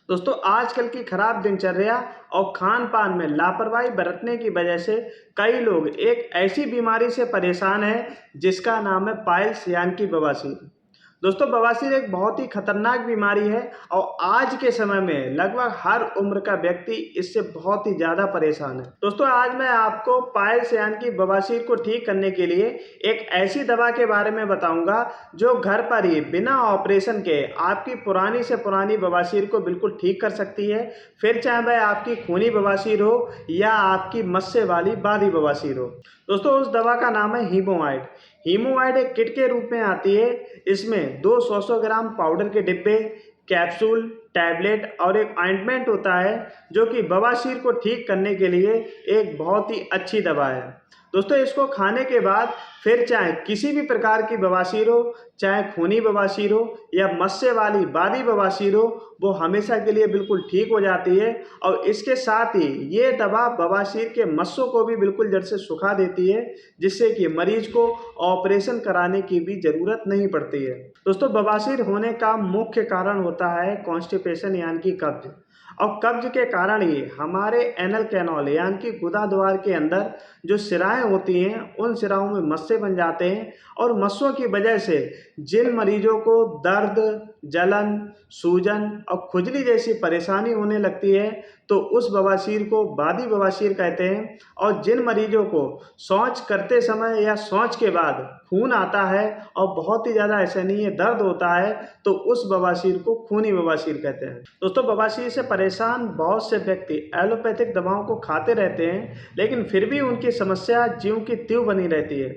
दोस्तों आजकल की खराब दिनचर्या और खान पान में लापरवाही बरतने की वजह से कई लोग एक ऐसी बीमारी से परेशान हैं जिसका नाम है पाइल्स यानी कि बवासीर। दोस्तों बवासीर एक बहुत ही खतरनाक बीमारी है और आज के समय में लगभग हर उम्र का व्यक्ति इससे बहुत ही ज़्यादा परेशान है। दोस्तों आज मैं आपको पाइल्स यानी कि बवासीर को ठीक करने के लिए एक ऐसी दवा के बारे में बताऊंगा जो घर पर ही बिना ऑपरेशन के आपकी पुरानी से पुरानी बवासीर को बिल्कुल ठीक कर सकती है। फिर चाहे वह आपकी खूनी बवासीर हो या आपकी मस्से वाली बादी बवासीर हो। दोस्तों उस दवा का नाम है हीमोआइड। हीमोआइड एक किट के रूप में आती है। इसमें 200 ग्राम पाउडर के डिब्बे, कैप्सूल, टैबलेट और एक ऑइंटमेंट होता है जो कि बवासीर को ठीक करने के लिए एक बहुत ही अच्छी दवा है। दोस्तों इसको खाने के बाद फिर चाहे किसी भी प्रकार की बवासीर हो, चाहे खूनी बवासीर हो या मस्से वाली बादी बवासीर हो, वो हमेशा के लिए बिल्कुल ठीक हो जाती है। और इसके साथ ही ये दवा बवासीर के मस्सों को भी बिल्कुल जड़ से सुखा देती है, जिससे कि मरीज को ऑपरेशन कराने की भी ज़रूरत नहीं पड़ती है। दोस्तों बवासीर होने का मुख्य कारण होता है कॉन्स्टिपेशन यानी कि कब्ज। और कब्ज के कारण ही हमारे एनल कैनाल यानी कि गुदा द्वार के अंदर जो सिराएं होती हैं उन सिराओं में मस्से बन जाते हैं और मस्सों की वजह से जिन मरीजों को दर्द, जलन, सूजन और खुजली जैसी परेशानी होने लगती है तो उस बवासीर को बादी बवासीर कहते हैं। और जिन मरीजों को शौच करते समय या शौच के बाद खून आता है और बहुत ही ज़्यादा असहनीय दर्द होता है तो उस बवासीर को खूनी बवासीर कहते हैं। दोस्तों बवासीर से परेशान बहुत से व्यक्ति एलोपैथिक दवाओं को खाते रहते हैं लेकिन फिर भी उनकी समस्या ज्यों की त्यों बनी रहती है।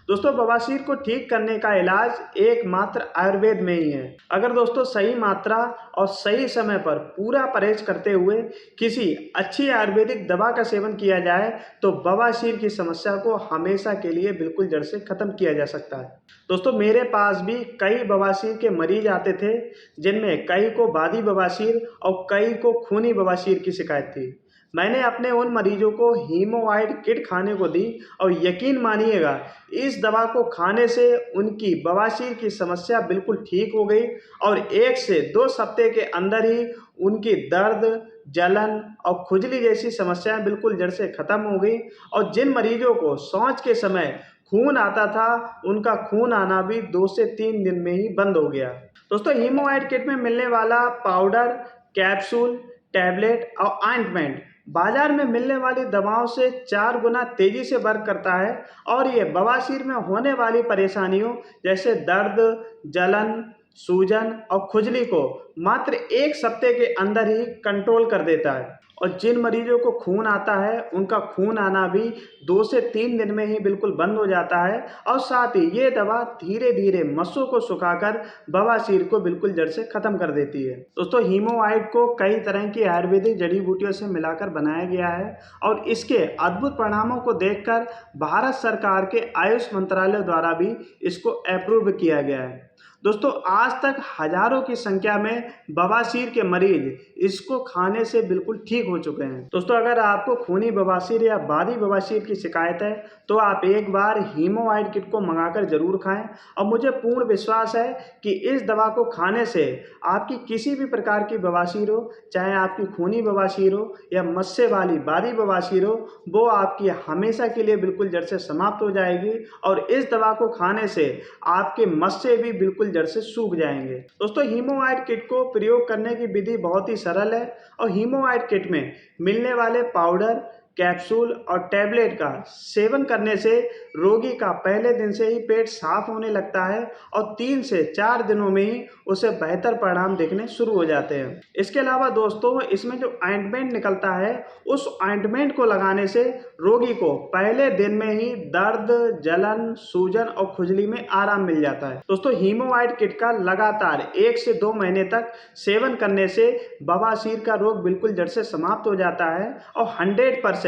दोस्तों बवासीर को ठीक करने का इलाज एकमात्र आयुर्वेद में ही है। अगर दोस्तों सही मात्रा और सही समय पर पूरा परहेज करते हुए किसी अच्छी आयुर्वेदिक दवा का सेवन किया जाए तो बवासीर की समस्या को हमेशा के लिए बिल्कुल जड़ से खत्म किया जा सकता है। दोस्तों मेरे पास भी कई बवासीर के मरीज आते थे जिनमें कई को बादी बवासीर और कई को खूनी बवासीर की शिकायत थी। मैंने अपने उन मरीजों को हीमोआइड किट खाने को दी और यकीन मानिएगा इस दवा को खाने से उनकी बवासीर की समस्या बिल्कुल ठीक हो गई और 1 से 2 हफ्ते के अंदर ही उनकी दर्द, जलन और खुजली जैसी समस्याएं बिल्कुल जड़ से खत्म हो गई। और जिन मरीजों को शौच के समय खून आता था उनका खून आना भी 2 से 3 दिन में ही बंद हो गया। दोस्तों हीमोआइड किट में मिलने वाला पाउडर, कैप्सूल, टैबलेट और ऑइंटमेंट बाजार में मिलने वाली दवाओं से 4 गुना तेजी से वर्क करता है और ये बवासीर में होने वाली परेशानियों जैसे दर्द, जलन, सूजन और खुजली को मात्र 1 हफ्ते के अंदर ही कंट्रोल कर देता है। और जिन मरीजों को खून आता है उनका खून आना भी 2 से 3 दिन में ही बिल्कुल बंद हो जाता है। और साथ ही ये दवा धीरे धीरे मस्सों को सुखाकर बवासीर को बिल्कुल जड़ से खत्म कर देती है। दोस्तों हीमोआइड को कई तरह की आयुर्वेदिक जड़ी बूटियों से मिलाकर बनाया गया है और इसके अद्भुत परिणामों को देखकर भारत सरकार के आयुष मंत्रालय द्वारा भी इसको अप्रूव किया गया है। दोस्तों आज तक हजारों की संख्या में बवासीर के मरीज इसको खाने से बिल्कुल ठीक हो चुके हैं। दोस्तों अगर आपको खूनी बवासीर या बादी बवासीर की शिकायत है तो आप एक बार हीमोआइड किट को मंगाकर जरूर खाएं और मुझे पूर्ण विश्वास है कि इस दवा को खाने से आपकी किसी भी प्रकार की बवासीर हो, चाहे आपकी खूनी बवासीर हो या मस्से वाली बादी बवासीर हो, वो आपकी हमेशा के लिए बिल्कुल जड़ से समाप्त हो जाएगी। और इस दवा को खाने से आपके मस्से भी बिल्कुल जड़ से सूख जाएंगे। दोस्तों हीमोआइड किट को प्रयोग करने की विधि बहुत ही सरल है और हीमोआइड किट में मिलने वाले पाउडर, कैप्सूल और टैबलेट का सेवन करने से रोगी का पहले दिन से ही पेट साफ होने लगता है और 3 से 4 दिनों में ही उसे बेहतर परिणाम दिखने शुरू हो जाते हैं। इसके अलावा दोस्तों इसमें जो ऑइंटमेंट निकलता है उस ऑइंटमेंट को लगाने से रोगी को पहले दिन में ही दर्द, जलन, सूजन और खुजली में आराम मिल जाता है। दोस्तों हीमोआइड किट का लगातार 1 से 2 महीने तक सेवन करने से बवासीर का रोग बिल्कुल जड़ से समाप्त हो जाता है और 100%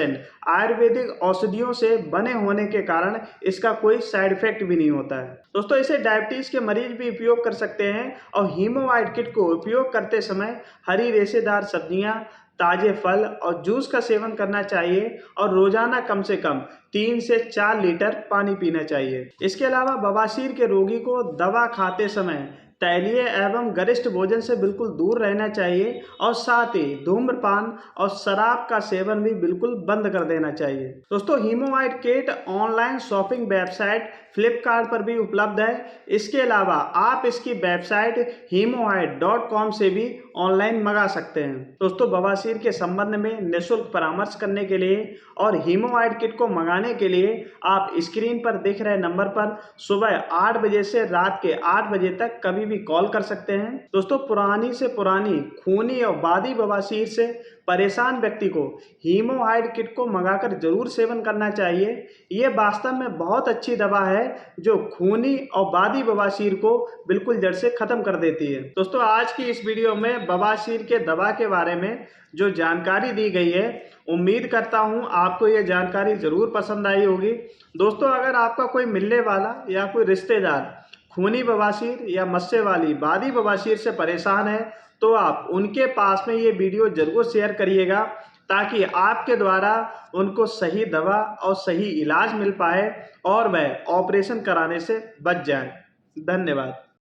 आयुर्वेदिक औषधियों से बने होने के कारण इसका कोई साइड इफेक्ट भी नहीं होता है। दोस्तों इसे डायबिटीज के मरीज भी उपयोग कर सकते हैं और हीमोआइड किट को उपयोग करते समय हरी रेशेदार सब्जियां, ताजे फल और जूस का सेवन करना चाहिए और रोजाना कम से कम 3 से 4 लीटर पानी पीना चाहिए। इसके अलावा बवासीर के रोगी को दवा खाते समय तैलीय एवं गरिष्ठ भोजन से बिल्कुल दूर रहना चाहिए और साथ ही धूम्रपान और शराब का सेवन भी बिल्कुल बंद कर देना चाहिए। दोस्तों, हीमोआइड kit online shopping website Flipkart पर भी उपलब्ध है। इसके अलावा आप इसकी वेबसाइट hemohide.com से भी ऑनलाइन मंगा सकते हैं। दोस्तों, बवासीर के संबंध में निःशुल्क परामर्श करने के लिए और हीमोआइड किट को मंगाने के लिए आप स्क्रीन पर दिख रहे नंबर पर सुबह 8 बजे से रात के 8 बजे तक कभी भी कॉल कर सकते हैं। दोस्तों, पुरानी से पुरानी खूनी और बादी बवासीर से परेशान व्यक्ति को हीमोआइड किट को मंगाकर जरूर सेवन करना चाहिए। ये वास्तव में बहुत अच्छी दवा है जो खूनी और बादी बवासीर को बिल्कुल जड़ से खत्म कर देती है। दोस्तों, आज की इस वीडियो में बवासीर के दवा के बारे में जो जानकारी दी गई है, उम्मीद करता हूं आपको ये जानकारी जरूर पसंद आई होगी। दोस्तों, अगर आपका कोई मिलने वाला या कोई रिश्तेदार खूनी बवासीर या मस्से वाली बादी बवासीर से परेशान है तो आप उनके पास में ये वीडियो जरूर शेयर करिएगा ताकि आपके द्वारा उनको सही दवा और सही इलाज मिल पाए और वह ऑपरेशन कराने से बच जाए। धन्यवाद।